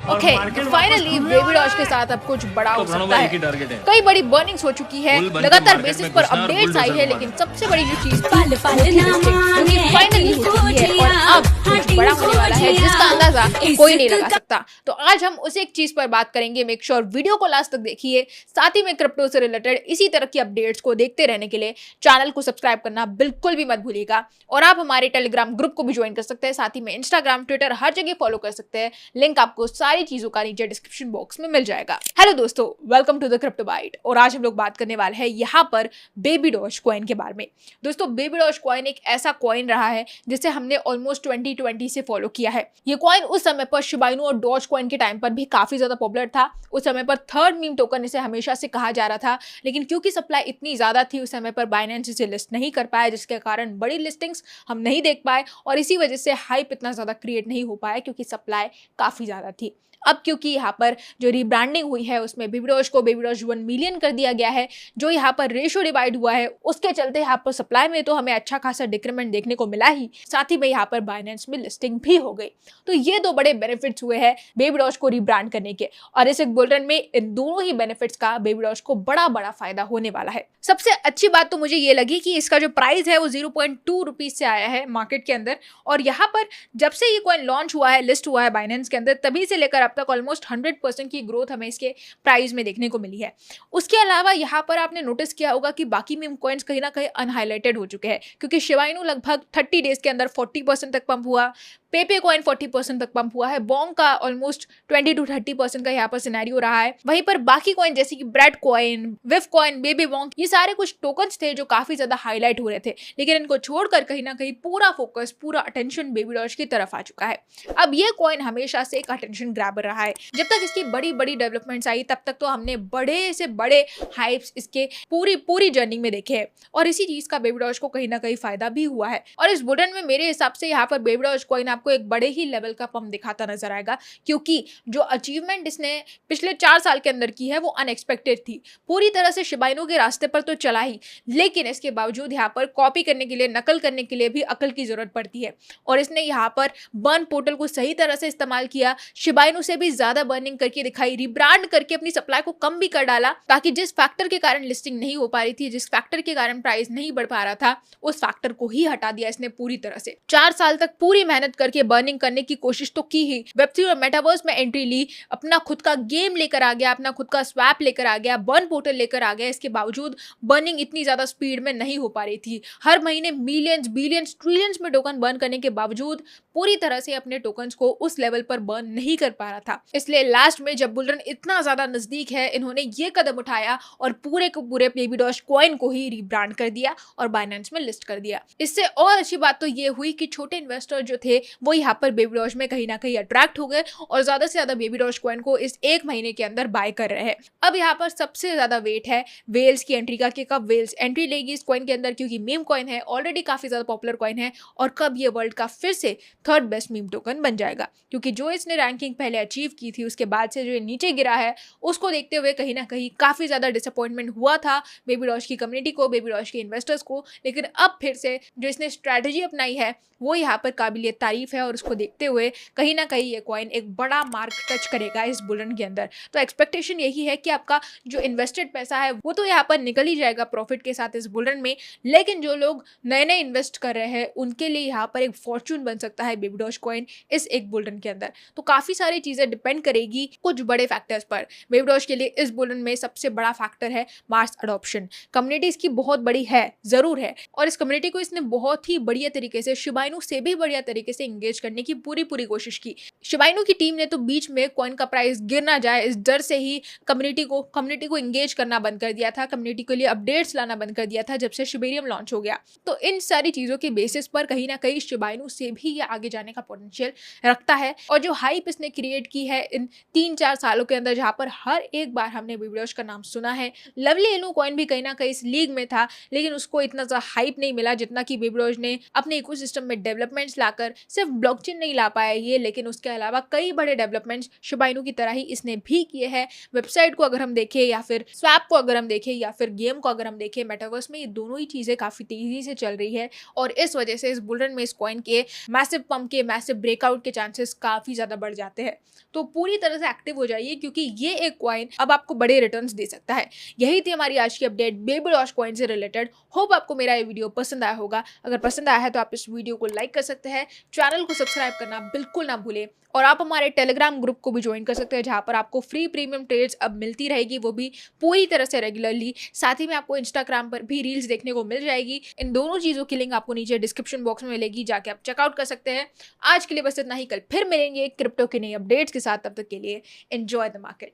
Okay, finally baby doge के साथ अब कुछ बड़ा हो सकता है। कई बड़ी बर्निंग्स हो चुकी है, लगातार बेसिस पर अपडेट्स आई है, लेकिन सबसे बड़ी जो चीज फाइनली हो चुकी है और अब कुछ बड़ा होने वाला है जिसका अंदाजा कोई नहीं लगा सकता। तो आज हम उस एक चीज पर बात करेंगे। मेक श्योर वीडियो को लास्ट तक देखिए। साथ ही में क्रिप्टो से रिलेटेड इसी तरह की अपडेट्स को देखते रहने के लिए चैनल को सब्सक्राइब करना बिल्कुल भी मत भूलिएगा। और आप हमारे टेलीग्राम ग्रुप को भी ज्वाइन कर सकते हैं। साथ ही में इंस्टाग्राम, ट्विटर हर जगह फॉलो कर सकते हैं। लिंक आपको सारी चीजों का नीचे डिस्क्रिप्शन बॉक्स में मिल जाएगा। हेलो दोस्तों, welcome to the crypto byte. और आज हम लोग बात करने वाले हैं यहाँ पर बेबी डॉज कॉइन के बारे में। दोस्तों, बेबी डॉज कॉइन एक ऐसा कॉइन रहा है जिसे हमने ऑलमोस्ट 2020 से फॉलो किया है। ये कॉइन उस समय पर शिबा इनू और डॉज कॉइन के टाइम पर भी काफी ज्यादा पॉपुलर था। उस समय पर थर्ड मीम टोकन इसे हमेशा से कहा जा रहा था, लेकिन क्योंकि सप्लाई इतनी ज्यादा थी उस समय पर बाइनेंस इसे लिस्ट नहीं कर पाया, जिसके कारण बड़ी लिस्टिंग्स हम नहीं देख पाए और इसी वजह से हाइप इतना ज्यादा क्रिएट नहीं हो पाया क्योंकि सप्लाई काफी ज्यादा थी। अब क्योंकि यहाँ पर जो रिब्रांडिंग हुई है उसमें बेबी डॉज को बेबी डॉज 1 मिलियन कर दिया गया है, जो यहाँ पर रेशियो डिवाइड हुआ है, उसके चलते यहाँ पर सप्लाई में तो हमें अच्छा खासा डिक्रीमेंट देखने को मिला ही, साथ ही में यहाँ पर बाइनेंस में लिस्टिंग भी हो गई। तो ये दो बड़े बेनिफिट्स हुए हैं बेबी डॉज को रिब्रांड करने के और इस एक बुल रन में इन दोनों ही बेनिफिट्स का बेबी डॉज को बड़ा फायदा होने वाला है। सबसे अच्छी बात तो मुझे ये लगी कि इसका जो प्राइस है वो 0.2 रुपीज से आया है मार्केट के अंदर। और यहाँ पर जब से ये कॉइन लॉन्च हुआ है, लिस्ट हुआ है बाइनेंस के अंदर, तभी से लेकर अब तक ऑलमोस्ट 100% की ग्रोथ हमें इसके प्राइस में देखने को मिली है। उसके अलावा यहाँ पर आपने नोटिस किया होगा कि बाकी मीम कॉइन्स कहीं ना कहीं अनहाइलाइटेड हो चुके हैं, क्योंकि शिबा इनू लगभग 30 डेज के अंदर 40% तक पंप हुआ, पेपे कॉइन 40% तक पंप हुआ है, बॉन्ग का ऑलमोस्ट 20 to 30% का यहाँ पर सिनेरियो रहा है। वहीं पर बाकी कॉइन जैसे कि bread coin, wif coin, baby bonk, ये सारे कुछ टोकन्स थे जो काफी ज्यादा हाईलाइट हो रहे थे, लेकिन इनको छोड़कर कहीं ना कहीं पूरा फोकस, पूरा अटेंशन बेबी डॉज की तरफ आ चुका है। अब ये कॉइन हमेशा से एक अटेंशन ग्रैबर रहा है। जब तक इसकी बड़ी डेवलपमेंट्स आई तब तक तो हमने बड़े से बड़े हाइप्स इसके पूरी जर्नी में देखे हैं और इसी चीज का बेबी डॉज को कहीं ना कहीं फायदा भी हुआ है। और इस बुल रन में मेरे हिसाब से यहाँ पर बेबी डॉज कॉइन आपको एक बड़े ही लेवल का पंप दिखाता नजर आएगा, क्योंकि जो अचीवमेंट इसने पिछले 4 साल के अंदर की है वो अनएक्सपेक्टेड थी। पूरी तरह से शिबा इनू के रास्ते पर तो चला ही, लेकिन इसके बावजूद यहाँ पर कॉपी करने के लिए, नकल करने के लिए भी अकल की जरूरत पड़ती है। और इसने यहाँ पर बर्न पोर्टल को सही तरह से इस्तेमाल किया, शिबा इनू से भी ज्यादा बर्निंग करके दिखाई, रिब्रांड करके अपनी सप्लाई को कम भी कर डाला, ताकि जिस फैक्टर के कारण लिस्टिंग नहीं हो पा रही थी, जिस फैक्टर के कारण प्राइस नहीं बढ़ पा रहा था, उस फैक्टर को ही हटा दिया इसने पूरी तरह से। 4 साल तक पूरी मेहनत करके बर्निंग करने की कोशिश तो की ही, वेब3 और मेटावर्स में एंट्री ली, अपना खुद का गेम लेकर आ गया, अपना खुद का स्वैप लेकर आ गया, बर्न पोर्टल लेकर आ गया। इसके बावजूद बर्निंग इतनी ज्यादा स्पीड में नहीं हो पा रही थी। हर महीने मिलियंस, बिलियंस, ट्रिलियंस में टोकन बर्न करने के बावजूद पूरी तरह से अपने टोकन्स को उस लेवल पर बर्न नहीं कर पा रहा था। इसलिए लास्ट में जब बुल रन इतना ज्यादा नजदीक है, इन्होंने ये कदम उठाया और पूरे को पूरे बेबी डॉज कॉइन को ही रिब्रांड कर दिया और बाइनेंस में लिस्ट कर दिया। इससे और अच्छी बात तो ये हुई कि छोटे इन्वेस्टर जो थे वो यहाँ पर बेबी डॉज में कहीं ना कहीं अट्रैक्ट हो गए और ज्यादा से ज्यादा बेबी डॉज कॉइन को इस 1 महीने के अंदर बाय कर रहे हैं। अब यहाँ पर सबसे ज्यादा वेट है वेल्स की एंट्री का, कि कब वेल्स एंट्री लेगी इस कॉइन के अंदर, क्योंकि मीम कॉइन है, ऑलरेडी काफी ज्यादा पॉपुलर कॉइन है, और कब ये वर्ल्ड का फिर से थर्ड बेस्ट मीम टोकन बन जाएगा। क्योंकि जो इसने रैंकिंग पहले अचीव की थी उसके बाद से जो ये नीचे गिरा है, उसको देखते हुए कहीं ना कहीं काफी ज्यादा डिसअपॉइंटमेंट हुआ था बेबी डॉज की कम्युनिटी को, बेबी डॉज के इन्वेस्टर्स को। लेकिन अब फिर से जो इसने स्ट्रैटेजी अपनाई है वो यहाँ पर काबिलियत तारीफ है और उसको देखते हुए कहीं ना कहीं ये कॉइन एक बड़ा मार्क टच करेगा इस बुल रन के अंदर। तो एक्सपेक्टेशन यही है कि आपका जो इन्वेस्टेड पैसा है वो तो यहाँ पर निकल ही जाएगा प्रॉफिट के साथ इस बुल रन में, लेकिन जो लोग नए इन्वेस्ट कर रहे हैं उनके लिए यहाँ पर एक फॉर्चून बन सकता है बेबी डॉज कॉइन इस एक बुल रन के अंदर। तो काफी सारी चीजें डिपेंड करेगी कुछ बड़े फैक्टर्स पर। बेबी डॉज के लिए इस बुल रन में सबसे बड़ा फैक्टर है मास अडॉप्शन। कम्युनिटी इसकी बहुत बड़ी है, जरूर है, और इस कम्युनिटी को इसने बहुत ही बढ़िया तरीके से, शिबा इनू से भी बढ़िया तरीके से एंगेज करने की पूरी कोशिश की। शिबा इनू की टीम ने तो बीच में कॉइन का प्राइस गिर ना जाए इस डर से ही कम्युनिटी को एंगेज करना बंद कर दिया था, कम्युनिटी के लिए अपडेट्स लाना बंद कर दिया था जब से शिबेरियम लॉन्च हो गया। तो इन सारी चीजों के बेसिस पर कहीं ना कहीं शिबा इनू से भी ये आगे जाने का पोटेंशियल रखता है। और जो हाइप इसने क्रिएट की है इन 3-4 सालों के अंदर, जहां पर हर एक बार हमने बेबी डॉज का नाम सुना है, लवली इनू कॉइन भी कहीं ना कहीं इस लीग में था, लेकिन उसको इतना ज्यादा हाइप नहीं मिला जितना कि बेबी डॉज ने अपने इकोसिस्टम में डेवलपमेंट्स लाकर, सिर्फ ब्लॉकचेन नहीं ला पाया ये, लेकिन उसके अलावा कई बड़े डेवलपमेंट्स शिबा इनू की तरह ही इसने भी किए हैं। वेबसाइट को अगर हम देखें या फिर स्वैप को अगर हम देखें या फिर गेम को अगर हम देखें, मेटावर्स में ये दोनों ही चीजें काफी तेजी से चल रही है और इस वजह से इस बुल रन में इस कॉइन के मैसिव पंप के मैसिव ब्रेकआउट के चांसेस काफ़ी ज़्यादा बढ़ जाते हैं। तो पूरी तरह से एक्टिव हो जाइए क्योंकि ये एक कॉइन अब आपको बड़े रिटर्न्स दे सकता है। यही थी हमारी आज की अपडेट बेबी डॉज कॉइन से रिलेटेड। होप आपको मेरा ये वीडियो पसंद आया होगा। अगर पसंद आया है तो आप इस वीडियो को लाइक कर सकते हैं, चैनल को सब्सक्राइब करना बिल्कुल ना भूलें और आप हमारे टेलीग्राम ग्रुप को भी ज्वाइन कर सकते हैं जहाँ पर आपको फ्री प्रीमियम ट्रेड्स अब मिलती रहेगी, वो भी पूरी तरह से रेगुलरली। साथ ही में आपको इंस्टाग्राम पर भी रील्स देखने को मिल जाएगी। इन दोनों चीज़ों की लिंक आपको नीचे डिस्क्रिप्शन बॉक्स में मिलेगी, जाके आप चेकआउट कर सकते हैं। आज के लिए बस इतना ही, कल फिर मिलेंगे क्रिप्टो की नई अपडेट्स के साथ। तब तक के लिए एंजॉय द मार्केट।